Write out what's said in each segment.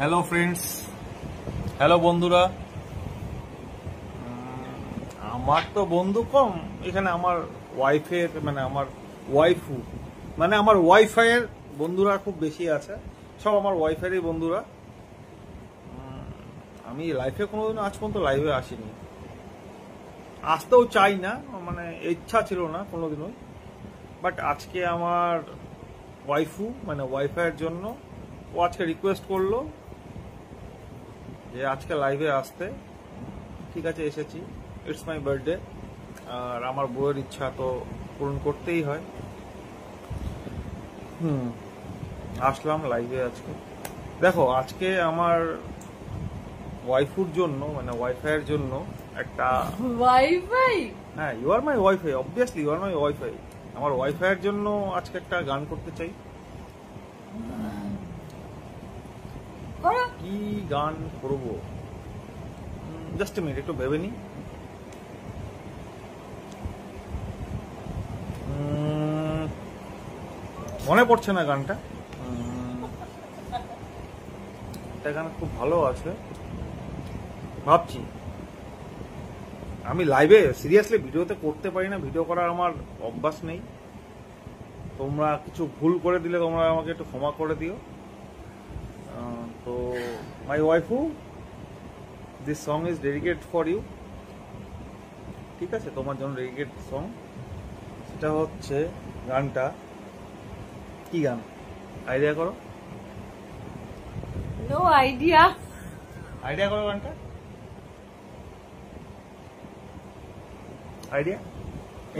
Hello friends, hello বন্ধুরা। আমার তো বন্ধু কম এখানে। আমার ওয়াইফের আমার ওয়াইফু আমার ওয়াইফাইয়ের বন্ধুরা খুব বেশি আছে। সব আমার ওয়াইফাইয়েরই বন্ধুরা। আমি লাইফে কোনোদিনও আজ পর্যন্ত লাইভে আসিনি, আসতেও চাই না, ইচ্ছা ছিল না কোনোদিনই। বাট আজকে আমার ওয়াইফু ওয়াইফাইয়ের জন্য ও আজকে রিকোয়েস্ট করলো যে আজকে লাইভে আসতে। ঠিক আছে, এসেছি। ইটস মাই বার্থডে, আর আমার বউয়ের ইচ্ছা তো পূরণ করতেই হয়। আসলাম লাইভে আজকে। দেখো, আজকে আমার ওয়াইফুর জন্য ওয়াইফাইয়ের জন্য একটা ওয়াইফাই। হ্যাঁ, you are my wifi, obviously you are my wifi. আমার ওয়াইফাইয়ের জন্য আজকে একটা গান করতে চাই। কি গান করব? জাস্ট এ মিনিট, একটু ভেবে নি। মনে পড়ছে না গানটা। একটা গান খুব ভালো আছে, ভাবছি। আমি লাইভে সিরিয়াসলি ভিডিওতে করতে পারি না, ভিডিও করার আমার অভ্যাস নেই। তোমরা কিছু ভুল করে দিলে তোমরা আমাকে একটু ক্ষমা করে দিও। তো my waifu, this song is dedicate for you. ঠিক আছে, তোমার জন্য ডেডিকেট সং। সেটা হচ্ছে, গানটা কি গান? আইডিয়া করো। No idea. আইডিয়া করো গানটা। আইডিয়া?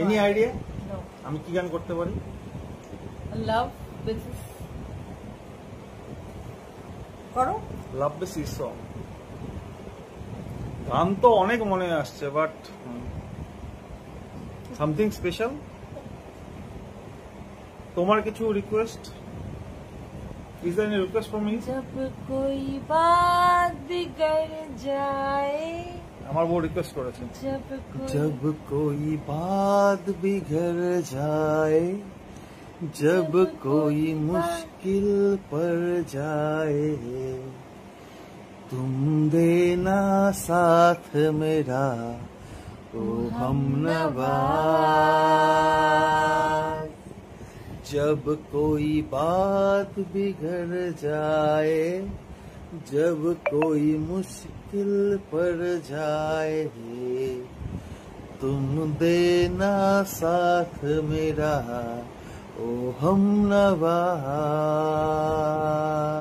Any idea? আমি কি গান করতে পারি? লাভ বেসিস করো। লাভ বেসিস সং। গান তো অনেক মনে আসছে, বাট সামথিং স্পেশাল। তোমার কিছু request? Is there any request for me? जब कोई बात बिगड़ जाए। আমার বউ রিকোয়েস্ট করেছে। जब कोई बात बिगड़ जाए, जब कोई मुश्किल पड़ जाए, तुम देना साथ मेरा ओ हमनवा। जब कोई बात बिगड़ जाए, जब कोई मुश्किल पड़ जाए, तुम देना साथ मेरा ओ हमनवा।